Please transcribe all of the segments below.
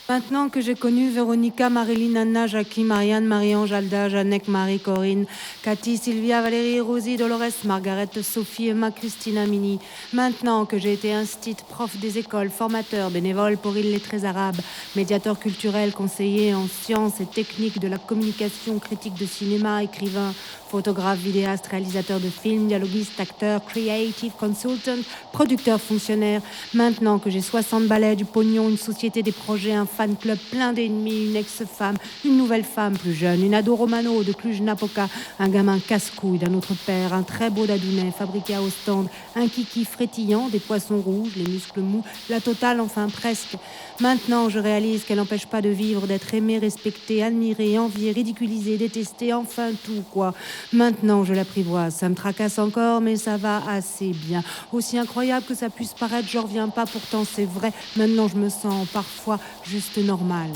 Maintenant que j'ai connu Véronica, Marilyn, Anna, Jackie, Marianne, Marie-Ange, Alda, Jeannette, Marie, Corinne, Cathy, Sylvia, Valérie, Rosie, Dolores, Margaret, Sophie, Emma, Christina, Mini. Maintenant que j'ai été instite, prof des écoles, formateur, bénévole pour illettrés arabes, médiateur culturel, conseiller en sciences et techniques de la communication, critique de cinéma, écrivain, photographe, vidéaste, réalisateur de films, dialoguiste, acteur, creative consultant, producteur, fonctionnaire. Maintenant que j'ai 60 balais, du pognon, une société, des projets, un fan club plein d'ennemis, une ex-femme, une nouvelle femme plus jeune, une ado romano de Cluj-Napoca, un gamin casse-couille d'un autre père, un très beau dadounet fabriqué à Ostende, un kiki frétillant, des poissons rouges, les muscles mous, la totale, enfin presque. Maintenant, je réalise qu'elle n'empêche pas de vivre, d'être aimée, respectée, admirée, enviée, ridiculisée, détestée, enfin tout, quoi. Maintenant, je l'apprivoise. Ça me tracasse encore, mais ça va assez bien. Aussi incroyable que ça puisse paraître, je reviens pas, pourtant c'est vrai. Maintenant, je me sens parfois juste normale.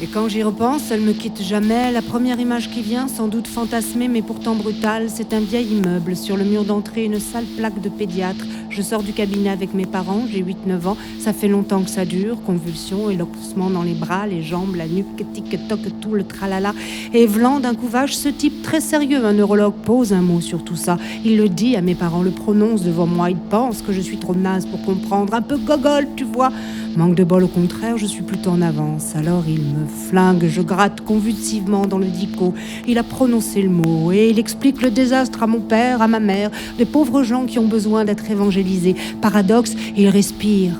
Et quand j'y repense, elle me quitte jamais. La première image qui vient, sans doute fantasmée mais pourtant brutale, c'est un vieil immeuble. Sur le mur d'entrée, une sale plaque de pédiatre. Je sors du cabinet avec mes parents, j'ai 8-9 ans. Ça fait longtemps que ça dure. Convulsions, éloquement dans les bras, les jambes, la nuque, tic-toc, tout le tralala. Et vlan d'un couvage, ce type très sérieux, un neurologue, pose un mot sur tout ça. Il le dit à mes parents, le prononce devant moi. Il pense que je suis trop naze pour comprendre. Un peu gogol, tu vois. Manque de bol, au contraire, je suis plutôt en avance. Alors il me flingue, je gratte convulsivement dans le dico. Il a prononcé le mot et il explique le désastre à mon père, à ma mère, des pauvres gens qui ont besoin d'être évangélisés. Paradoxe, il respire.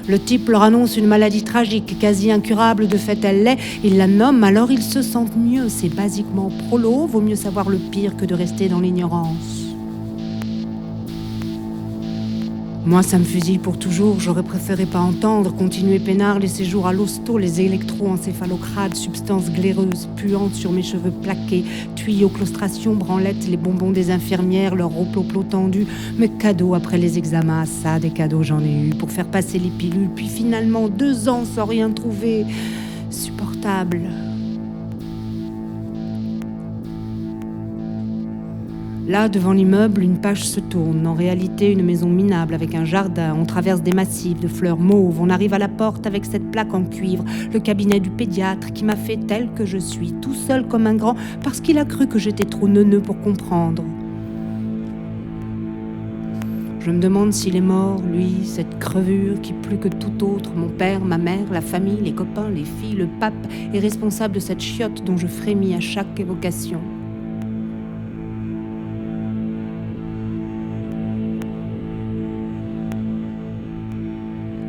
Le type leur annonce une maladie tragique, quasi incurable, de fait elle l'est. Il la nomme, alors ils se sentent mieux. C'est basiquement prolo, vaut mieux savoir le pire que de rester dans l'ignorance. Moi, ça me fusille pour toujours. J'aurais préféré pas entendre. Continuer peinard les séjours à l'hosto, les électroencéphalocrades, substances glaireuses, puantes sur mes cheveux plaqués, tuyaux, claustration, branlettes, les bonbons des infirmières, leur roploplo tendu. Mes cadeaux après les examens, ça, des cadeaux j'en ai eu pour faire passer les pilules. Puis finalement, 2 ans sans rien trouver. Supportable. Là, devant l'immeuble, une page se tourne. En réalité, une maison minable avec un jardin. On traverse des massifs de fleurs mauves. On arrive à la porte avec cette plaque en cuivre. Le cabinet du pédiatre qui m'a fait tel que je suis, tout seul comme un grand, parce qu'il a cru que j'étais trop neuneux pour comprendre. Je me demande s'il est mort, lui, cette crevure qui, plus que tout autre, mon père, ma mère, la famille, les copains, les filles, le pape, est responsable de cette chiotte dont je frémis à chaque évocation.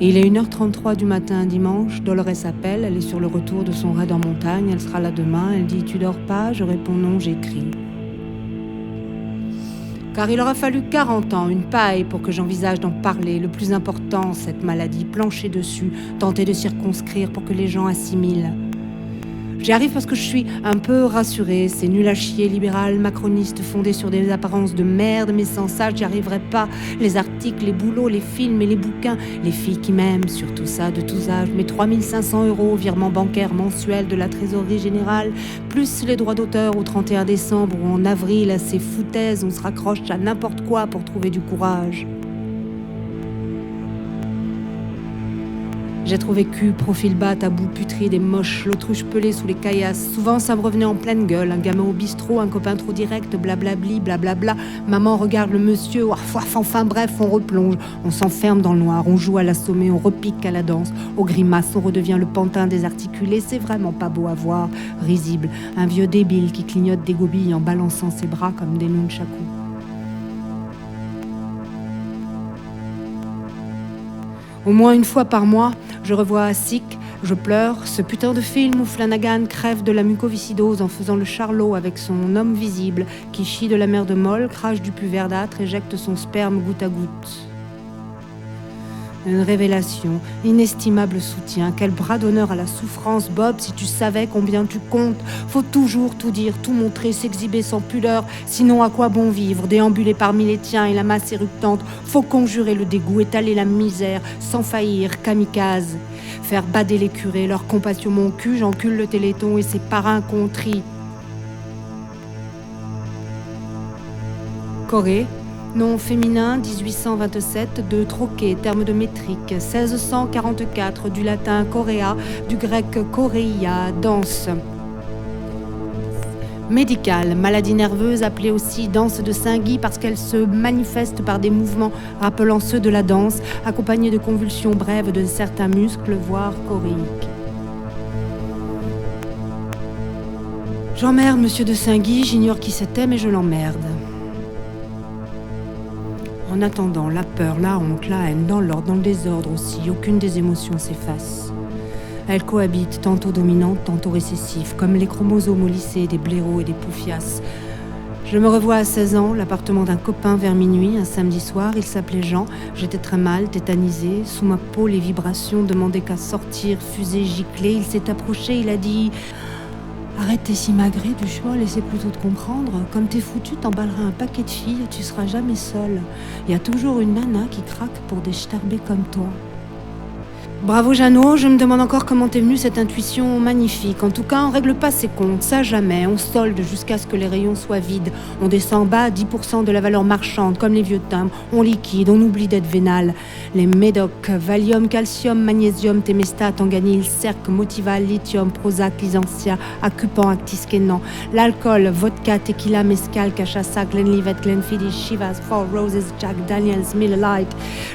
Et il est 1h33 du matin, dimanche. Dolores appelle, elle est sur le retour de son raid en montagne. Elle sera là demain. Elle dit « Tu dors pas ?» Je réponds « Non, j'écris. » Car il aura fallu 40 ans, une paille, pour que j'envisage d'en parler. Le plus important, cette maladie, plancher dessus, tenter de circonscrire pour que les gens assimilent. J'y arrive parce que je suis un peu rassurée. C'est nul à chier, libéral, macroniste, fondé sur des apparences de merde, mais sans ça, j'y arriverai pas. Les articles, les boulots, les films et les bouquins, les filles qui m'aiment, surtout ça, de tous âges. Mes 3500 €, virement bancaire mensuel de la trésorerie générale, plus les droits d'auteur au 31 décembre ou en avril, à ces foutaises, on se raccroche à n'importe quoi pour trouver du courage. J'ai trouvé cul, profil bas, tabou, putride et moche, l'autruche pelée sous les caillasses. Souvent, ça me revenait en pleine gueule. Un gamin au bistrot, un copain trop direct, blablabli, blablabla. Maman regarde le monsieur, enfin bref, on replonge. On s'enferme dans le noir, on joue à l'assommé, on repique à la danse. Aux grimaces, on redevient le pantin désarticulé. C'est vraiment pas beau à voir, risible. Un vieux débile qui clignote des gobilles en balançant ses bras comme des nunchakus. Au moins une fois par mois, je revois Sick, je pleure, ce putain de film où Flanagan crève de la mucoviscidose en faisant le charlot avec son homme visible qui chie de la mer de Molle, crache du pus verdâtre, éjecte son sperme goutte à goutte. Une révélation, inestimable soutien, quel bras d'honneur à la souffrance, Bob, si tu savais combien tu comptes. Faut toujours tout dire, tout montrer, s'exhiber sans pudeur, sinon à quoi bon vivre, déambuler parmi les tiens et la masse éructante. Faut conjurer le dégoût, étaler la misère, sans faillir, kamikaze. Faire bader les curés, leur compassion mon cul, j'encule le téléthon et ses parrains contris. Corée, nom féminin 1827 de troquet, terme de métrique 1644 du latin choréa, du grec choréia, danse. Médicale, maladie nerveuse appelée aussi danse de Saint-Guy parce qu'elle se manifeste par des mouvements rappelant ceux de la danse, accompagnés de convulsions brèves de certains muscles, voire choréiques. J'emmerde monsieur de Saint-Guy, j'ignore qui c'était, mais je l'emmerde. En attendant, la peur, la honte, la haine, dans l'ordre, dans le désordre aussi, aucune des émotions s'efface. Elles cohabitent, tantôt dominantes, tantôt récessives, comme les chromosomes au lycée des blaireaux et des poufias. Je me revois à 16 ans, l'appartement d'un copain vers minuit, un samedi soir, il s'appelait Jean, j'étais très mal, tétanisée, sous ma peau les vibrations demandaient qu'à sortir, fusée, gicler, il s'est approché, il a dit « Arrête tes simagrées du choix, laissez plutôt te comprendre, comme t'es foutu, t'emballeras un paquet de filles, tu seras jamais seule. Il y a toujours une nana qui craque pour des starbés comme toi. » Bravo Jeannot, je me demande encore comment t'es venue cette intuition magnifique. En tout cas, on règle pas ses comptes, ça jamais. On solde jusqu'à ce que les rayons soient vides. On descend bas à 10% de la valeur marchande, comme les vieux timbres. On liquide, on oublie d'être vénal. Les médocs, Valium, calcium, magnésium, Temestat, Tanganil, Cerc, Motival, Lithium, Prozac, Lysantia, Acupan, Actiskénan. L'alcool, vodka, tequila, mezcal, cachaça, Glenlivet, Glenfiddich, Chivas, Four Roses, Jack Daniels, Miller Lite.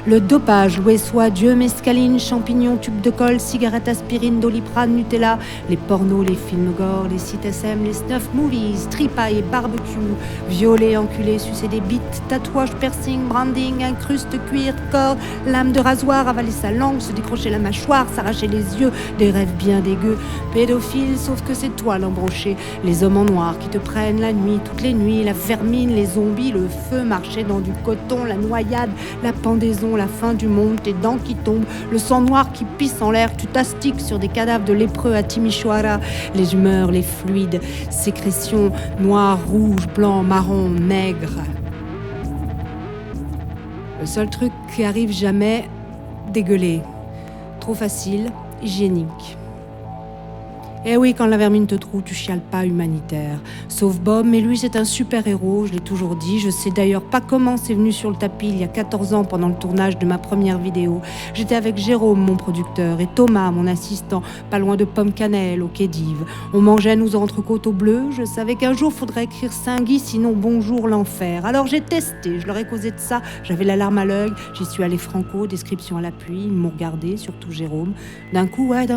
Le dopage, loué soit Dieu, mescaline, champignons, tubes de colle, cigarettes, aspirine, Doliprane, Nutella, les pornos, les films gore, les sites SM, les snuff movies, tripaille, barbecue, violer, enculer, sucer des bites, tatouage, piercing, branding, incruste, cuir, corps, lame de rasoir, avaler sa langue, se décrocher la mâchoire, s'arracher les yeux, des rêves bien dégueux, pédophile, sauf que c'est toi l'embroché, les hommes en noir qui te prennent la nuit, toutes les nuits, la vermine, les zombies, le feu, marcher dans du coton, la noyade, la pendaison, la fin du monde, tes dents qui tombent, le sang noir qui pisse en l'air, tu t'astiques sur des cadavres de lépreux à Timișoara, les humeurs, les fluides, sécrétions, noir, rouge, blanc, marron, maigre. Le seul truc qui arrive jamais, dégueuler. Trop facile, hygiénique. Eh oui, quand la vermine te trouve, tu chiales pas humanitaire. Sauf Bob, mais lui c'est un super-héros, je l'ai toujours dit. Je sais d'ailleurs pas comment c'est venu sur le tapis il y a 14 ans pendant le tournage de ma première vidéo. J'étais avec Jérôme, mon producteur, et Thomas, mon assistant, pas loin de Pomme Cannelle, au Quai d'Yves. On mangeait nos entrecôtes au bleu. Je savais qu'un jour faudrait écrire Saint-Guy, sinon bonjour l'enfer. Alors j'ai testé, je leur ai causé de ça. J'avais la larme à l'œil, j'y suis allée franco, description à l'appui. Ils m'ont regardé, surtout Jérôme. D'un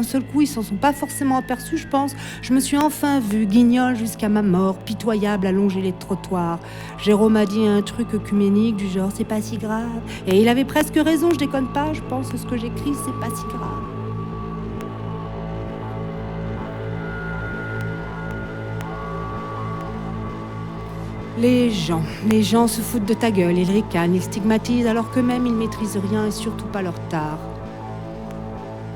seul coup, ils s'en sont pas forcément aperçus, je pense. Je me suis enfin vue, guignol jusqu'à ma mort, pitoyable à longer les trottoirs. Jérôme a dit un truc œcuménique du genre c'est pas si grave. Et il avait presque raison, je déconne pas, je pense que ce que j'écris c'est pas si grave. Les gens se foutent de ta gueule, ils ricanent, ils stigmatisent alors qu'eux-mêmes ils maîtrisent rien et surtout pas leur tard.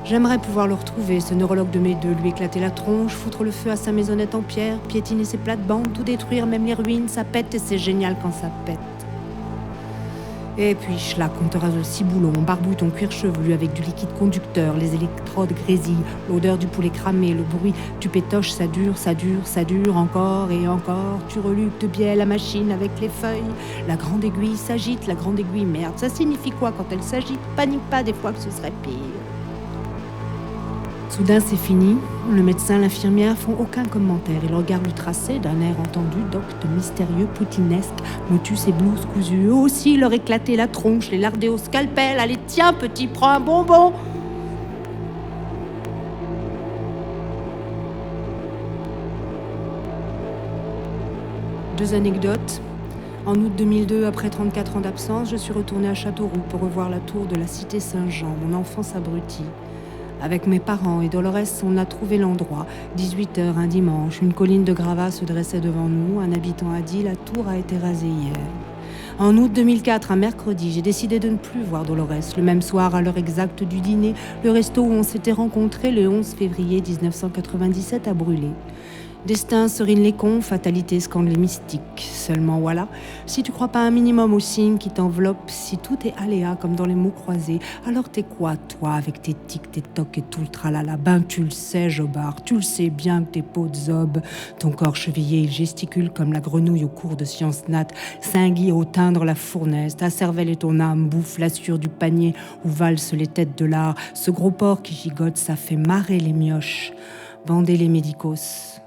J'aimerais pouvoir le retrouver, ce neurologue de mes deux, lui éclater la tronche, foutre le feu à sa maisonnette en pierre, piétiner ses plates-bandes, tout détruire, même les ruines, ça pète et c'est génial quand ça pète. Et puis, schlac, on te rase le ciboulon, on barbouille ton cuir chevelu avec du liquide conducteur, les électrodes grésillent, l'odeur du poulet cramé, le bruit du pétoche, ça dure, encore et encore. Tu reluques de biais la machine avec les feuilles. La grande aiguille s'agite, la grande aiguille, merde. Ça signifie quoi quand elle s'agite? Panique pas des fois que ce serait pire. Soudain, c'est fini. Le médecin, l'infirmière font aucun commentaire. Ils regardent le tracé d'un air entendu, docte, mystérieux, poutinesque, motus et blouse cousue. Eux aussi, leur éclater la tronche, les larder au scalpel. Allez, tiens, petit, prends un bonbon. Deux anecdotes. En août 2002, après 34 ans d'absence, je suis retournée à Châteauroux pour revoir la tour de la cité Saint-Jean, mon enfance abrutie. Avec mes parents et Dolores, on a trouvé l'endroit. 18h un dimanche, une colline de gravats se dressait devant nous. Un habitant a dit « La tour a été rasée hier ». En août 2004, un mercredi, j'ai décidé de ne plus voir Dolores. Le même soir, à l'heure exacte du dîner, le resto où on s'était rencontrés le 11 février 1997 a brûlé. Destin serine les cons, fatalité scande les mystiques. Seulement voilà, si tu crois pas un minimum aux signes qui t'enveloppent, si tout est aléa comme dans les mots croisés, alors t'es quoi, toi, avec tes tics, tes tocs et tout le tralala? Ben tu le sais, Jobard, tu le sais bien que tes peaux de zob, ton corps chevillé, il gesticule comme la grenouille au cours de sciences nat, cingui au teindre la fournaise, ta cervelle et ton âme bouffent l'assure du panier où valsent les têtes de l'art, ce gros porc qui gigote, ça fait marrer les mioches, bander les médicos.